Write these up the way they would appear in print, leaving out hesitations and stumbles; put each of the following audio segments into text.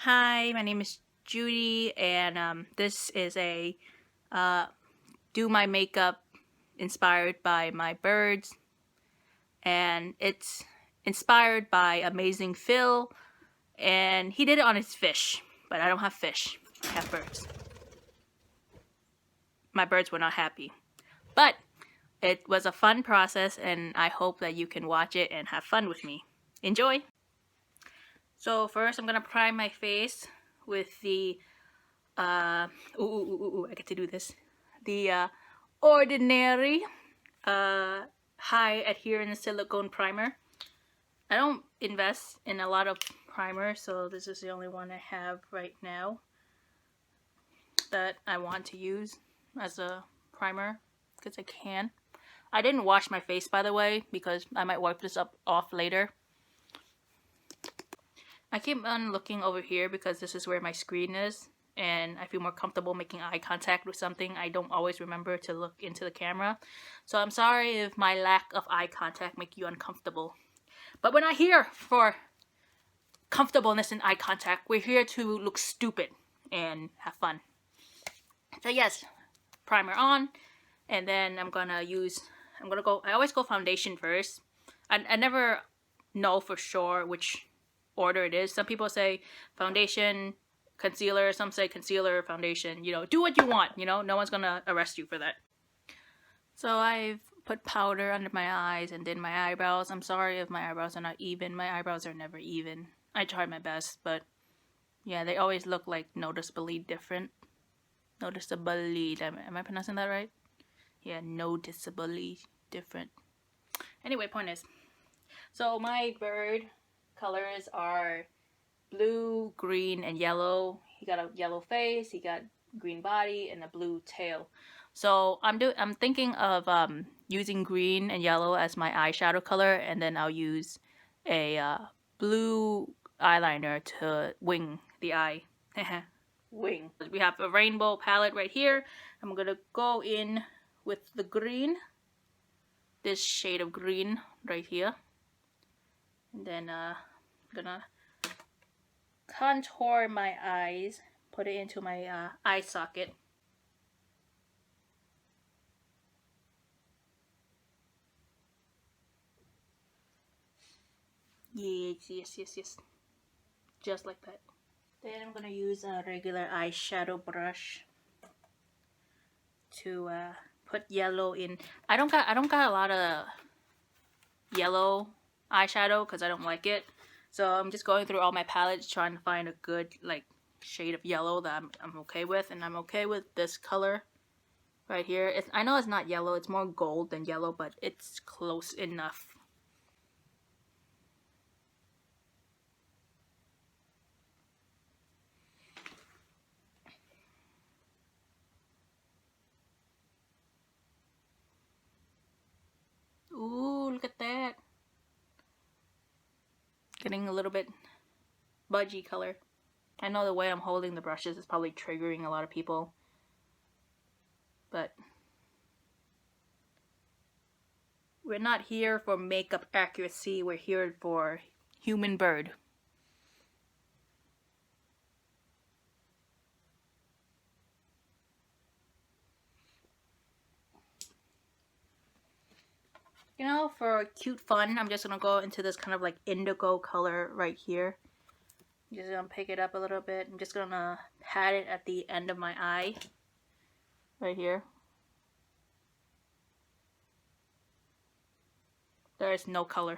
Hi, my name is Judy, and this is a do my makeup inspired by my birds, and it's inspired by Amazing Phil, and he did it on his fish, but I don't have fish, I have birds. My birds were not happy, but it was a fun process, and I hope that you can watch it and have fun with me. Enjoy! So first I'm gonna prime my face with the I get to do this. The Ordinary high adherence silicone primer. I don't invest in a lot of primer, so this is the only one I have right now that I want to use as a primer because I can. I didn't wash my face, by the way, because I might wipe this off later. I keep on looking over here because this is where my screen is, and I feel more comfortable making eye contact with something. I don't always remember to look into the camera, so I'm sorry if my lack of eye contact make you uncomfortable. But we're not here for comfortableness and eye contact. We're here to look stupid and have fun. So yes, primer on, and then I always go foundation first. I never know for sure which order it is. Some people say foundation, concealer, some say concealer, foundation. You know, do what you want, you know, no one's gonna arrest you for that. So I've put powder under my eyes and did my eyebrows. I'm sorry if my eyebrows are not even. My eyebrows are never even. I tried my best, but yeah, they always look like noticeably different. Noticeably, am I pronouncing that right? Yeah, noticeably different. Anyway, point is, so my bird colors are blue, green, and yellow. He got a yellow face, he got green body, and a blue tail. So I'm thinking of using green and yellow as my eyeshadow color, and then I'll use a blue eyeliner to wing the eye. Wing. We have a rainbow palette right here. I'm gonna go in with the green, this shade of green right here, and then I'm gonna contour my eyes, put it into my eye socket. Yes. Just like that. Then I'm gonna use a regular eyeshadow brush to put yellow in. I don't got a lot of yellow eyeshadow because I don't like it. So I'm just going through all my palettes trying to find a good like shade of yellow that I'm okay with, and I'm okay with this color right here. I know it's not yellow, it's more gold than yellow, but it's close enough. Ooh, look at that. Getting a little bit budgie color. I know the way I'm holding the brushes is probably triggering a lot of people, but we're not here for makeup accuracy, we're here for human bird. You know, for cute fun, I'm just gonna go into this kind of like indigo color right here. I'm just gonna pick it up a little bit. I'm just gonna pat it at the end of my eye. Right here. There is no color.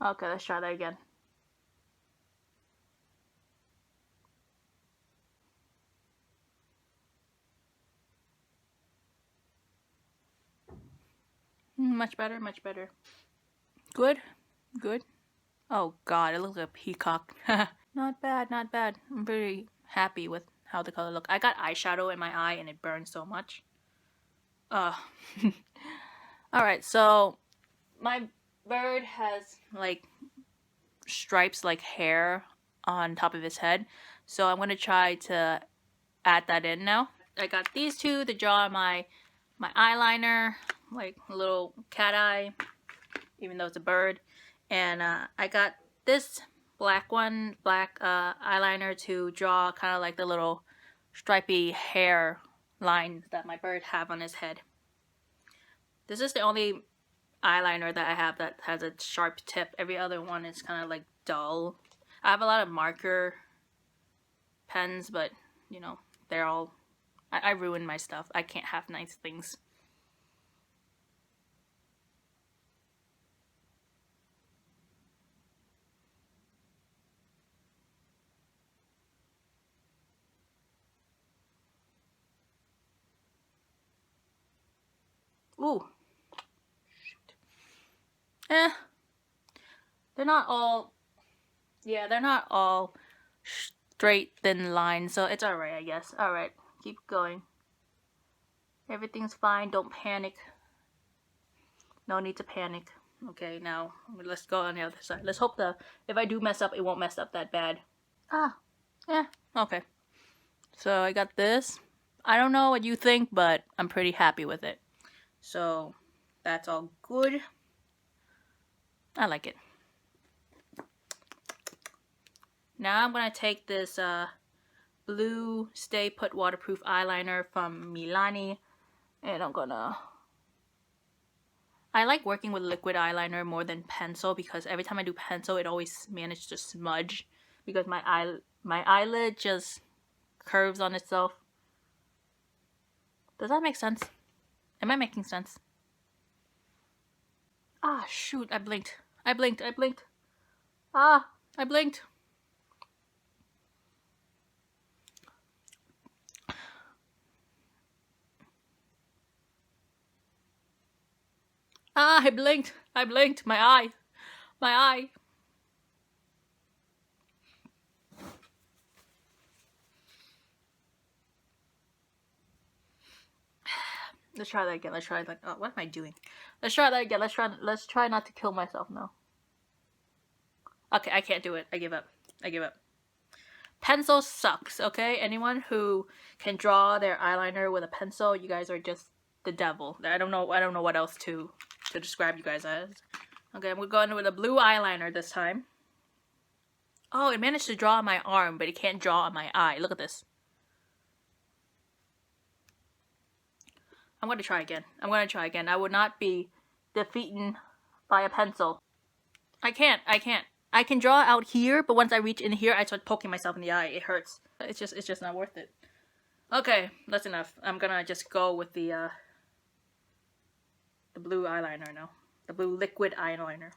Okay, let's try that again. Much better, much better. Good? Good? Oh god, it looks like a peacock. Not bad, not bad. I'm very happy with how the color looks. I got eyeshadow in my eye and it burned so much. Alright, so my bird has like stripes like hair on top of his head. So I'm gonna try to add that in now. I got these two to draw my eyeliner, like a little cat eye. even though it's a bird. And I got this black eyeliner to draw kind of like the little stripy hair lines that my bird have on his head. This is the only eyeliner that I have that has a sharp tip. Every other one is kind of like dull. I have a lot of marker pens, but you know, they're all, I ruin my stuff. I can't have nice things. Ooh. Shoot. They're not all, yeah, they're not all straight thin lines, so it's alright, I guess. Alright, keep going. Everything's fine, don't panic. No need to panic. Okay, now let's go on the other side. Let's hope if I do mess up, it won't mess up that bad. Yeah, okay. So I got this. I don't know what you think, but I'm pretty happy with it. So that's all good. I like it. Now I'm going to take this blue Stay Put waterproof eyeliner from Milani, and I'm gonna... I like working with liquid eyeliner more than pencil because every time I do pencil, it always manages to smudge because my eyelid just curves on itself. Does that make sense? Am I making sense? Ah, shoot, I blinked. I blinked. Ah, I blinked. Ah, I blinked. My eye. Let's try that again. Oh, what am I doing? Let's try that again. Let's try not to kill myself now. Okay, I can't do it. I give up. Pencil sucks, okay? Anyone who can draw their eyeliner with a pencil, you guys are just the devil. I don't know what else to describe you guys as. Okay, I'm going with a blue eyeliner this time. Oh, it managed to draw on my arm, but it can't draw on my eye. Look at this. I'm going to try again. I would not be defeated by a pencil. I can't. I can draw out here, but once I reach in here, I start poking myself in the eye. It hurts. It's just not worth it. Okay, that's enough. I'm gonna just go with the blue eyeliner now. The blue liquid eyeliner.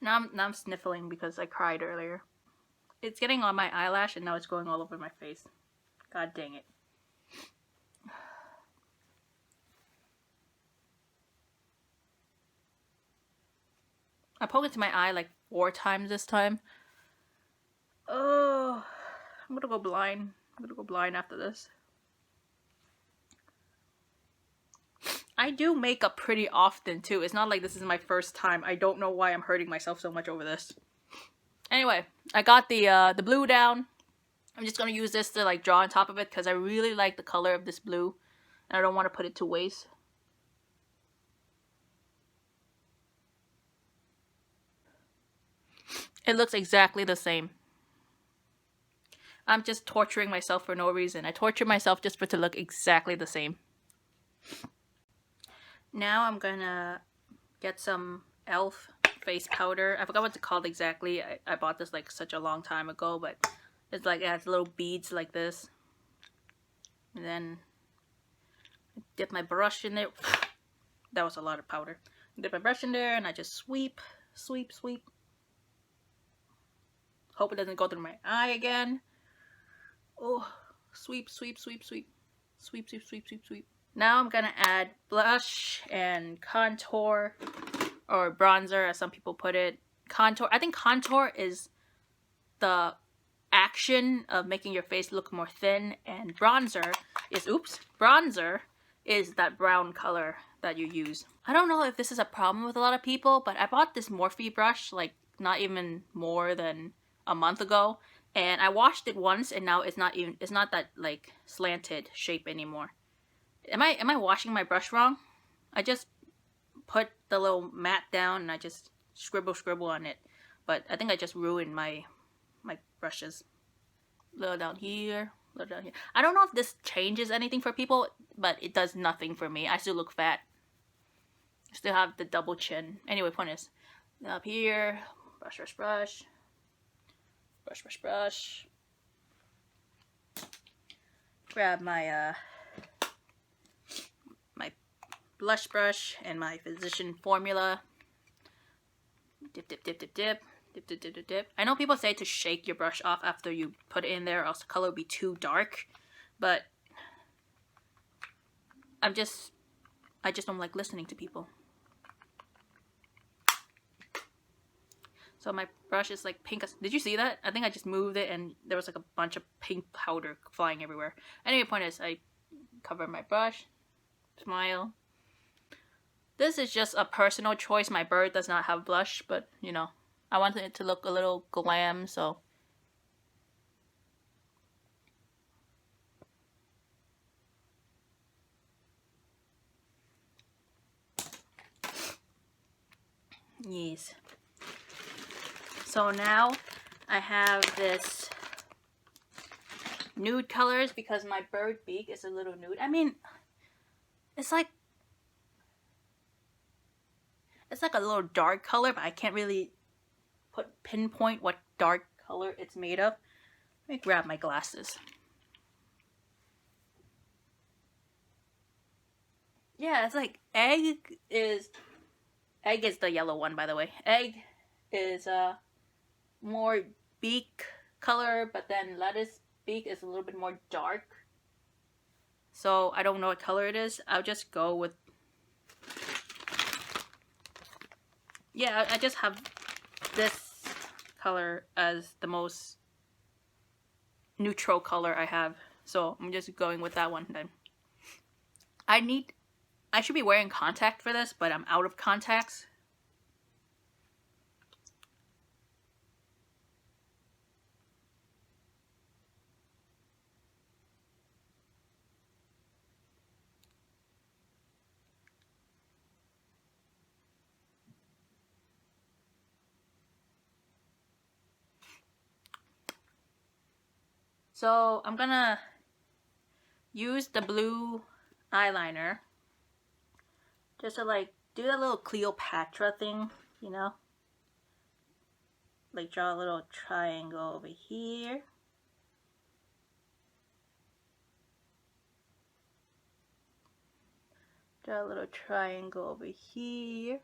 Now I'm sniffling because I cried earlier. It's getting on my eyelash and now it's going all over my face. God dang it. I poked into my eye like 4 times this time. Oh, I'm gonna go blind. After this. I do makeup pretty often too. It's not like this is my first time. I don't know why I'm hurting myself so much over this. Anyway, I got the blue down. I'm just gonna use this to like draw on top of it because I really like the color of this blue, and I don't want to put it to waste. It looks exactly the same. I'm just torturing myself for no reason. I torture myself just for it to look exactly the same. Now I'm gonna get some e.l.f. face powder. I forgot what it's called exactly. I bought this like such a long time ago, but it's like it has little beads like this. And then I dip my brush in there. That was a lot of powder. I dip my brush in there and I just sweep. Hope it doesn't go through my eye again. Oh, sweep. Now I'm gonna add blush and contour, or bronzer as some people put it. Contour. I think contour is the action of making your face look more thin, and bronzer is that brown color that you use. I don't know if this is a problem with a lot of people, but I bought this Morphe brush like not even more than a month ago, and I washed it once and now it's not that like slanted shape anymore. Am I washing my brush wrong? I just put the little mat down and I just scribble on it, but I think I just ruined my brushes. A little down here, a little down here. I don't know if this changes anything for people, but it does nothing for me. I still look fat. Still have the double chin. Anyway, point is, up here, brush. Grab my my blush brush and my Physician formula. Dip. I know people say to shake your brush off after you put it in there, or else the color will be too dark, but I just don't like listening to people. So my brush is like pink. Did you see that? I think I just moved it and there was like a bunch of pink powder flying everywhere. Anyway, point is, I cover my brush, smile. This is just a personal choice. My bird does not have blush, but you know, I wanted it to look a little glam, so. Yes. So now I have this nude colors because my bird beak is a little nude. I mean, it's like a little dark color, but I can't really pinpoint what dark color it's made of. Let me grab my glasses. Yeah, it's like egg is the yellow one, by the way. Egg is more beak color, but then lettuce beak is a little bit more dark. So I don't know what color it is. I'll just go with, yeah, I just have this color as the most neutral color I have. So I'm just going with that one then. I should be wearing contact for this, but I'm out of contacts. So I'm gonna use the blue eyeliner just to like do that little Cleopatra thing, you know? Like draw a little triangle over here. Draw a little triangle over here.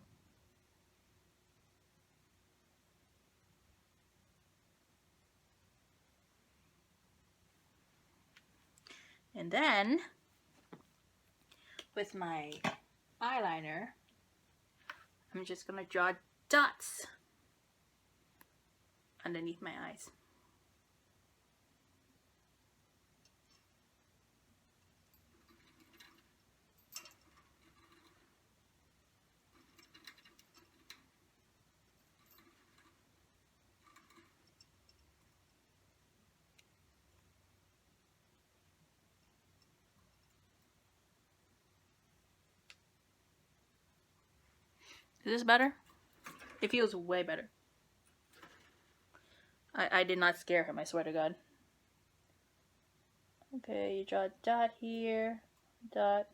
And then, with my eyeliner, I'm just gonna draw dots underneath my eyes. Is this better? It feels way better. I did not scare him, I swear to God. Okay, you draw a dot here, dot.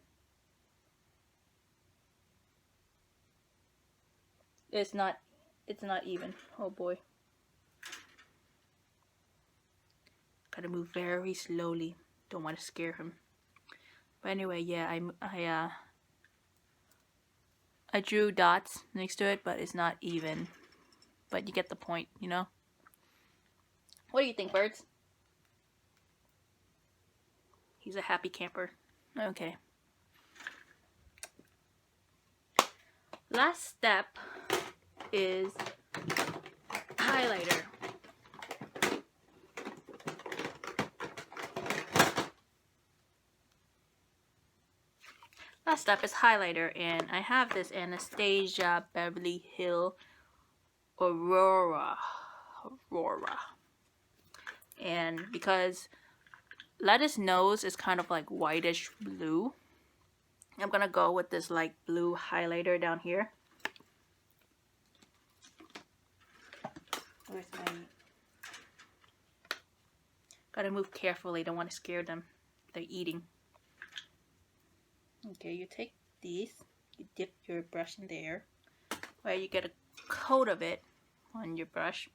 It's not even. Oh boy. Gotta move very slowly. Don't want to scare him. But anyway, yeah, I drew dots next to it, but it's not even. But you get the point, you know? What do you think, birds? He's a happy camper. Okay. Last step is highlighter. Last up is highlighter, and I have this Anastasia Beverly Hill Aurora. And because Lettuce nose is kind of like whitish blue, I'm gonna go with this like blue highlighter down here. Where's my... Gotta move carefully, don't want to scare them. They're eating. Okay, you take these, you dip your brush in there, where you get a coat of it on your brush.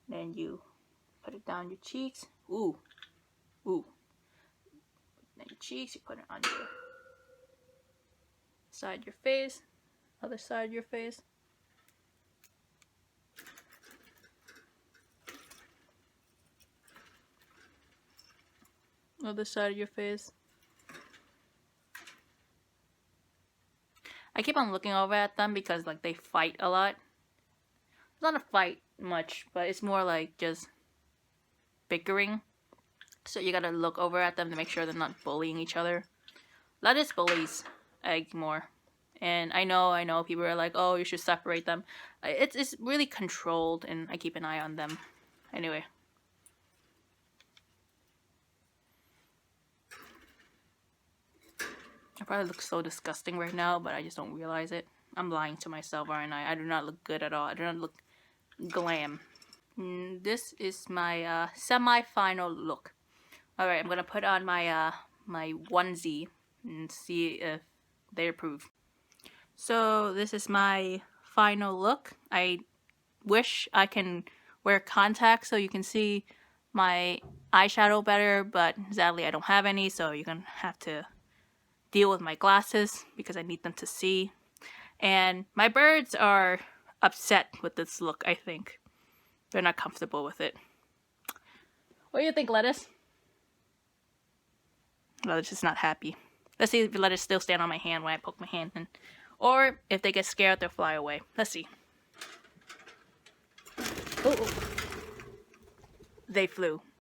Then you put it down your cheeks. Ooh. Ooh. Then your cheeks, you put it on your side of your face, other side of your face. Other side of your face. I keep on looking over at them because like they fight a lot. It's not a fight much, but it's more like just bickering. So you gotta look over at them to make sure they're not bullying each other. Lettuce bullies Egg more. And I know people are like, oh, you should separate them. It's really controlled, and I keep an eye on them. Anyway. I probably look so disgusting right now, but I just don't realize it. I'm lying to myself, aren't I? I do not look good at all. I do not look glam. This is my semi-final look. Alright, I'm gonna put on my my onesie and see if they approve. So this is my final look. I wish I can wear contacts so you can see my eyeshadow better, but sadly I don't have any, so you're gonna have to deal with my glasses because I need them to see. And my birds are upset with this look, I think. They're not comfortable with it. What do you think, Lettuce? Lettuce is not happy. Let's see if Lettuce still stand on my hand when I poke my hand in. Or if they get scared, they'll fly away. Let's see. Ooh. They flew.